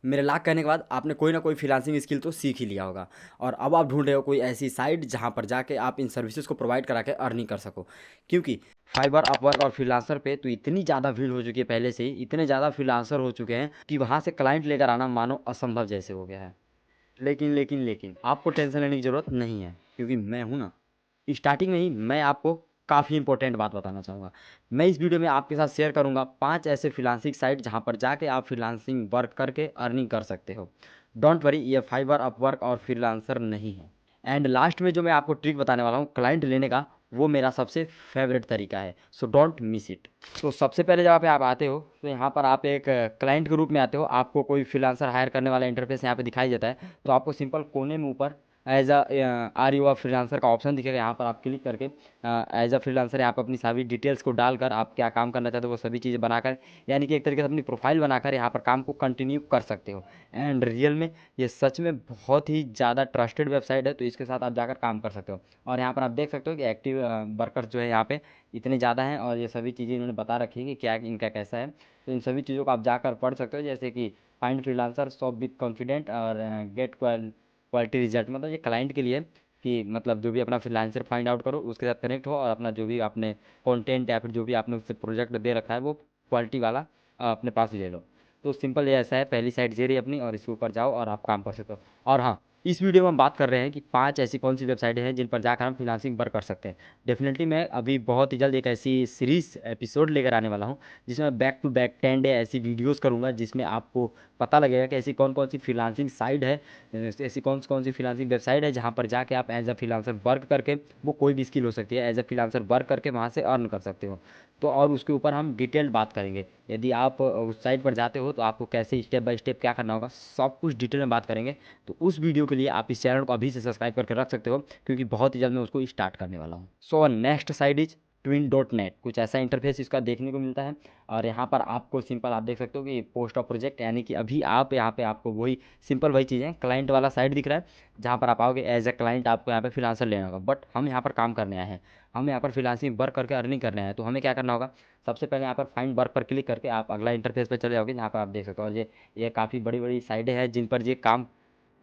मेरे लाख कहने के बाद आपने कोई ना कोई फ्रीलांसिंग स्किल तो सीख ही लिया होगा और अब आप ढूंढ रहे हो कोई ऐसी साइट जहां पर जाके आप इन सर्विसेज को प्रोवाइड करा के अर्निंग कर सको। क्योंकि फाइवर, अपवर्क और फ्रीलांसर पे तो इतनी ज़्यादा भीड़ हो चुकी है, पहले से ही इतने ज़्यादा फ्रीलांसर हो चुके हैं कि वहाँ से क्लाइंट लेकर आना मानो असंभव जैसे हो गया है। लेकिन आपको टेंशन लेने की ज़रूरत नहीं है, क्योंकि मैं हूँ ना। स्टार्टिंग में ही मैं आपको काफ़ी इंपॉर्टेंट बात बताना चाहूँगा। मैं इस वीडियो में आपके साथ शेयर करूँगा 5 ऐसे फ्रीलांसिंग साइट जहाँ पर जाके आप फ्रीलांसिंग वर्क करके अर्निंग कर सकते हो। डोंट वरी, ये फाइवर, अपवर्क और फ्रीलांसर नहीं है। एंड लास्ट में जो मैं आपको ट्रिक बताने वाला हूँ क्लाइंट लेने का, वो मेरा सबसे फेवरेट तरीका है, सो डोंट मिस इट। तो सबसे पहले जब पे आप आते हो तो यहाँ पर आप एक क्लाइंट के रूप में आते हो, आपको कोई फ्रीलांसर हायर करने वाला इंटरफेस यहाँ पे दिखाई देता है। तो आपको सिंपल कोने में ऊपर edge are you a freelancer का ऑप्शन दिखेगा, यहाँ पर आप क्लिक करके एज अ फ्रीलांसर यहाँ पर अपनी सभी डिटेल्स को डालकर आप क्या काम करना चाहते हो वो सभी चीज़ें बनाकर, यानी कि एक तरीके से अपनी प्रोफाइल बनाकर यहाँ पर काम को कंटिन्यू कर सकते हो। एंड रियल में ये सच में बहुत ही ज़्यादा ट्रस्टेड वेबसाइट है, तो इसके साथ आप जाकर काम कर सकते हो। और यहाँ पर आप देख सकते हो कि एक्टिव वर्कर्स जो है यहाँ पे इतने ज़्यादा हैं और ये सभी चीज़ें इन्होंने बता रखी है कि क्या इनका कैसा है। तो इन सभी चीज़ों को आप जाकर पढ़ सकते हो, जैसे कि find freelancer, shop with confident और गेट क्वालिटी रिजल्ट। मतलब ये क्लाइंट के लिए कि मतलब जो भी अपना फ्रीलांसर फाइंड आउट करो, उसके साथ कनेक्ट हो और अपना जो भी आपने कंटेंट या फिर जो भी आपने उससे प्रोजेक्ट दे रखा है वो क्वालिटी वाला अपने पास ले लो। तो सिंपल ये ऐसा है, पहली साइट ये रही अपनी और इसके ऊपर जाओ और आप काम कर सकते हो। और हाँ, इस वीडियो में हम बात कर रहे हैं कि 5 ऐसी कौन सी वेबसाइटें हैं जिन पर जाकर हम फ्रीलांसिंग वर्क कर सकते हैं। डेफिनेटली मैं अभी बहुत ही जल्द एक ऐसी सीरीज एपिसोड लेकर आने वाला हूँ जिसमें मैं बैक टू बैक 10 डे ऐसी वीडियोस करूँगा, जिसमें आपको पता लगेगा कि ऐसी कौन कौन सी फ्रीलांसिंग साइट है, ऐसी कौन सी फ्रीलांसिंग वेबसाइट है जहाँ पर जाके आप एज अ फ्रीलांसर वर्क करके, वो कोई भी स्किल हो सकती है, एज अ फ्रीलांसर वर्क करके वहाँ से अर्न कर सकते हो। तो और उसके ऊपर हम डिटेल्ड बात करेंगे। यदि आप उस साइट पर जाते हो तो आपको कैसे स्टेप बाय स्टेप क्या करना होगा, सब कुछ डिटेल में बात करेंगे। तो उस वीडियो के लिए आप इस चैनल को अभी से सब्सक्राइब करके रख सकते हो, क्योंकि बहुत ही जल्द मैं उसको स्टार्ट करने वाला हूँ। So next site is twin.net। कुछ ऐसा इंटरफेस इसका देखने को मिलता है। और यहाँ पर आपको सिंपल आप देख सकते हो कि पोस्ट ऑफ प्रोजेक्ट, यानी कि अभी आप यहाँ पे आपको वही सिंपल वही चीज़ें, क्लाइंट वाला साइट दिख रहा है जहाँ पर आप आओगे एज ए क्लाइंट, आपको यहाँ पे फ्रीलांसर लेना होगा। बट हम यहाँ पर काम करने आए हैं, हम यहाँ पर फ्रीलांसिंग वर्क करके अर्निंग करने आए हैं। तो हमें क्या करना होगा, सबसे पहले यहाँ पर फाइंड वर्क पर क्लिक करके आप अगला इंटरफेस पर चले जाओगे, जहाँ पर आप देख सकते हो। और ये काफ़ी बड़ी बड़ी साइटें हैं जिन पर ये काम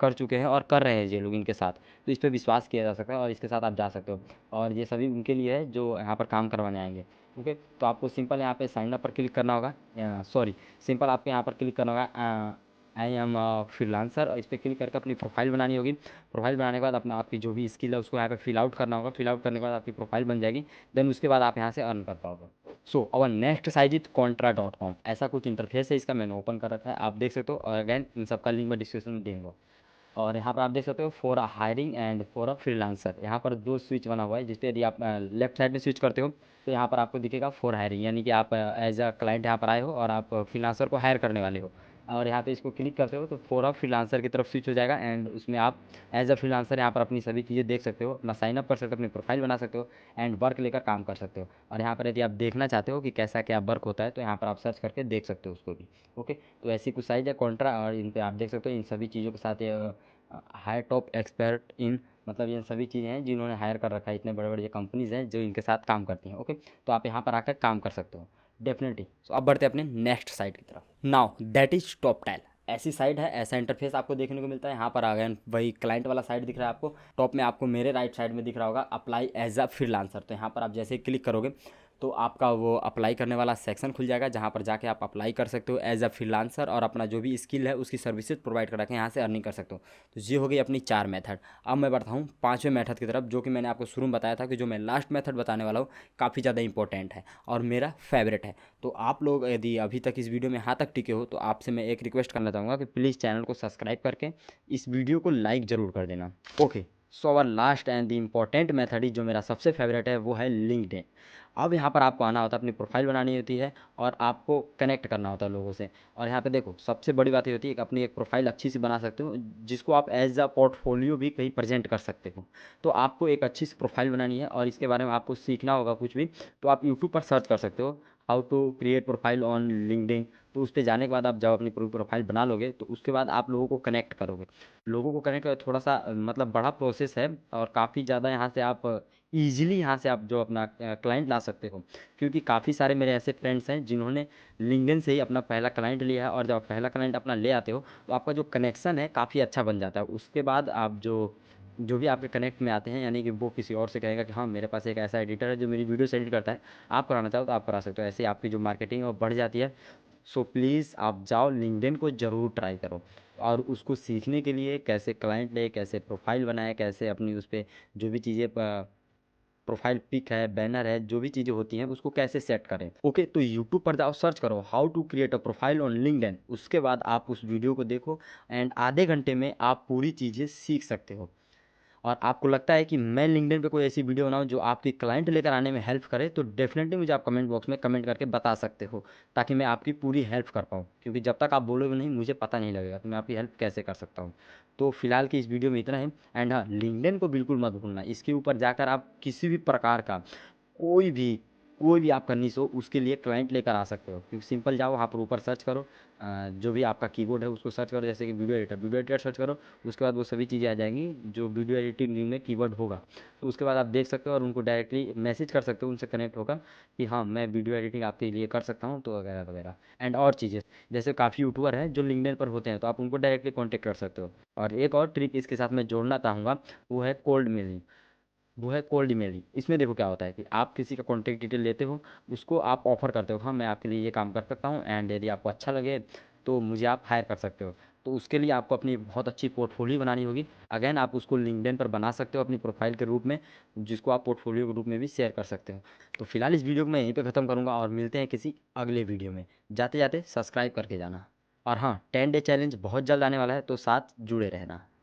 कर चुके हैं और कर रहे हैं ये लोग इनके साथ। तो इस पे विश्वास किया जा सकता है और इसके साथ आप जा सकते हो। और ये सभी उनके लिए है जो यहाँ पर काम करवाने आएंगे। ओके, तो आपको सिंपल यहाँ पे साइन अप पर क्लिक करना होगा, सॉरी, सिंपल आपको यहाँ पर क्लिक करना होगा आई एम फ्रीलांसर, और इस पर क्लिक करके अपनी प्रोफाइल बनानी होगी। प्रोफाइल बनाने के बाद अपना आपकी जो भी स्किल है उसको यहाँ पे फिल आउट करना होगा। फिल आउट करने के बाद आपकी प्रोफाइल बन जाएगी। देन उसके बाद आप यहाँ से अर्न कर पाओगे। So our next site is contra.com। ऐसा कुछ इंटरफेस है इसका, मैंने ओपन कर रखा है, आप देख सकते हो। और अगैन इन सबका लिंक मैं डिस्क्रिप्शन में दूंगा। और यहाँ पर आप देख सकते हो for a hiring and for a freelancer, यहाँ पर दो स्विच बना हुआ है, जिस पे यदि आप लेफ्ट साइड में स्विच करते हो तो यहाँ पर आपको दिखेगा फॉर हायरिंग, यानी कि आप एज अ क्लाइंट यहाँ पर आए हो और आप फ्रीलांसर को हायर करने वाले हो। और यहाँ पे इसको क्लिक करते हो तो फॉर अ फ्रीलांसर की तरफ स्विच हो जाएगा। एंड उसमें आप एज अ फ्रीलांसर यहाँ पर अपनी सभी चीज़ें देख सकते हो, अपना साइन अप कर सकते हो, अपनी प्रोफाइल बना सकते हो एंड वर्क लेकर काम कर सकते हो। और यहाँ पर यदि आप देखना चाहते हो कि कैसा क्या वर्क होता है तो यहाँ पर आप सर्च करके देख सकते हो उसको भी। ओके, तो ऐसी कुछ साइज है कॉन्ट्रा, और इन पे आप देख सकते हो इन सभी चीज़ों के साथ ये हायर टॉप एक्सपर्ट इन, मतलब ये सभी चीज़ें हैं जिन्होंने हायर कर रखा है, इतने बड़े बड़े कंपनीज़ हैं जो इनके साथ काम करती हैं। ओके, तो आप यहाँ पर आकर काम कर सकते हो डेफिनेटली। सो अब बढ़ते हैं अपने नेक्स्ट साइट की तरफ। Now that is top tile. ऐसी साइट है, ऐसा इंटरफेस आपको देखने को मिलता है। यहाँ पर आ गए वही क्लाइंट वाला साइट दिख रहा है आपको। टॉप में आपको मेरे राइट साइड में दिख रहा होगा अप्लाई एज अ फ्रीलांसर। तो यहाँ पर आप जैसे ही क्लिक करोगे तो आपका वो अप्लाई करने वाला सेक्शन खुल जाएगा, जहाँ पर जाके आप अप्लाई कर सकते हो एज अ फ्रीलांसर और अपना जो भी स्किल है उसकी सर्विसेज प्रोवाइड करा के यहाँ से अर्निंग कर सकते हो। तो ये हो गई अपनी 4 मेथड। अब मैं बढ़ता हूँ 5वें मेथड की तरफ, जो कि मैंने आपको शुरू में बताया था कि जो मैं लास्ट मेथड बताने वाला हूँ काफ़ी ज़्यादा इंपॉर्टेंट है और मेरा फेवरेट है। तो आप लोग यदि अभी तक इस वीडियो में यहाँ तक टिके हो तो आपसे मैं एक रिक्वेस्ट करना चाहूँगा कि प्लीज़ चैनल को सब्सक्राइब करके इस वीडियो को लाइक ज़रूर कर देना। Okay, so our last and the important method जो मेरा सबसे फेवरेट है वो है लिंक्डइन। अब यहाँ पर आपको आना होता है, अपनी प्रोफाइल बनानी होती है और आपको कनेक्ट करना होता है लोगों से। और यहाँ पे देखो सबसे बड़ी बात ये होती है कि अपनी एक प्रोफाइल अच्छी सी बना सकते हो जिसको आप एज अ पोर्टफोलियो भी कहीं प्रेजेंट कर सकते हो। तो आपको एक अच्छी सी प्रोफाइल बनानी है और इसके बारे में आपको सीखना होगा कुछ भी, तो आप यूट्यूब पर सर्च कर सकते हो how to create profile on LinkedIn. तो उस पे जाने के बाद आप जब अपनी पूरी प्रोफाइल बना लोगे तो उसके बाद आप लोगों को कनेक्ट करोगे। लोगों को कनेक्ट थोड़ा सा मतलब बड़ा प्रोसेस है और काफ़ी ज़्यादा यहाँ से आप ईजिली यहाँ से आप जो अपना क्लाइंट ला सकते हो, क्योंकि काफ़ी सारे मेरे ऐसे फ्रेंड्स हैं जिन्होंने लिंक्डइन से ही अपना पहला क्लाइंट लिया है, और जब आप पहला क्लाइंट अपना ले आते हो तो आपका जो कनेक्शन है काफ़ी अच्छा बन जाता है। उसके बाद आप जो जो भी आपके कनेक्ट में आते हैं, यानी कि वो किसी और से कहेगा कि हाँ मेरे पास एक ऐसा एडिटर है जो मेरी वीडियो एडिट करता है, आप कराना चाहो तो आप करा सकते हो। ऐसे ही आपकी जो मार्केटिंग है वो बढ़ जाती है। सो प्लीज़ आप जाओ लिंक्डइन को ज़रूर ट्राई करो, और उसको सीखने के लिए कैसे क्लाइंट ले, कैसे प्रोफाइल बनाए, कैसे अपनी उस पर जो भी चीज़ें प्रोफाइल पिक है, बैनर है, जो भी चीज़ें होती हैं उसको कैसे सेट करें। ओके, तो यूट्यूब पर जाओ, सर्च करो how to create a profile on LinkedIn. उसके बाद आप उस वीडियो को देखो एंड आधे घंटे में आप पूरी चीज़ें सीख सकते हो। और आपको लगता है कि मैं लिंक्डइन पे कोई ऐसी वीडियो बनाऊँ जो आपकी क्लाइंट लेकर आने में हेल्प करे, तो डेफिनेटली मुझे आप कमेंट बॉक्स में कमेंट करके बता सकते हो, ताकि मैं आपकी पूरी हेल्प कर पाऊँ, क्योंकि जब तक आप बोलोगे नहीं मुझे पता नहीं लगेगा कि मैं आपकी हेल्प कैसे कर सकता हूँ। तो फिलहाल की इस वीडियो में इतना है। एंड हाँ, लिंक्डइन को बिल्कुल मत भूलना, इसके ऊपर जाकर आप किसी भी प्रकार का कोई भी कोई भी आपका निश हो उसके लिए क्लाइंट लेकर आ सकते हो, क्योंकि सिंपल जाओ वहाँ पर ऊपर सर्च करो, जो भी आपका कीबोर्ड है उसको सर्च करो, जैसे कि वीडियो एडिटर सर्च करो। उसके बाद वो सभी चीज़ें आ जाएंगी जो वीडियो एडिटिंग में कीवर्ड होगा, तो उसके बाद आप देख सकते हो और उनको डायरेक्टली मैसेज कर सकते हो, उनसे कनेक्ट होकर कि हाँ मैं वीडियो एडिटिंग आपके लिए कर सकता हूँ, तो वगैरह वगैरह। एंड और चीज़ें, जैसे काफ़ी यूट्यूबर हैं जो लिंक्डइन पर होते हैं, तो आप उनको डायरेक्टली कॉन्टेक्ट कर सकते हो। और एक और ट्रिक इसके साथ मैं जोड़ना चाहूँगा, वो है कोल्ड मेलिंग। वो है कोल्ड ईमेलिंग। इसमें देखो क्या होता है कि आप किसी का कॉन्टैक्ट डिटेल लेते हो, उसको आप ऑफ़र करते हो, हाँ मैं आपके लिए ये काम कर सकता हूँ एंड यदि आपको अच्छा लगे तो मुझे आप हायर कर सकते हो। तो उसके लिए आपको अपनी बहुत अच्छी पोर्टफोलियो बनानी होगी। अगेन आप उसको लिंक्डइन पर बना सकते हो अपनी प्रोफाइल के रूप में, जिसको आप पोर्टफोलियो के रूप में भी शेयर कर सकते हो। तो फिलहाल इस वीडियो को मैं यहीं पे ख़त्म करूँगा और मिलते हैं किसी अगले वीडियो में। जाते जाते सब्सक्राइब करके जाना। और हाँ, 10 डे चैलेंज बहुत जल्द आने वाला है, तो साथ जुड़े रहना।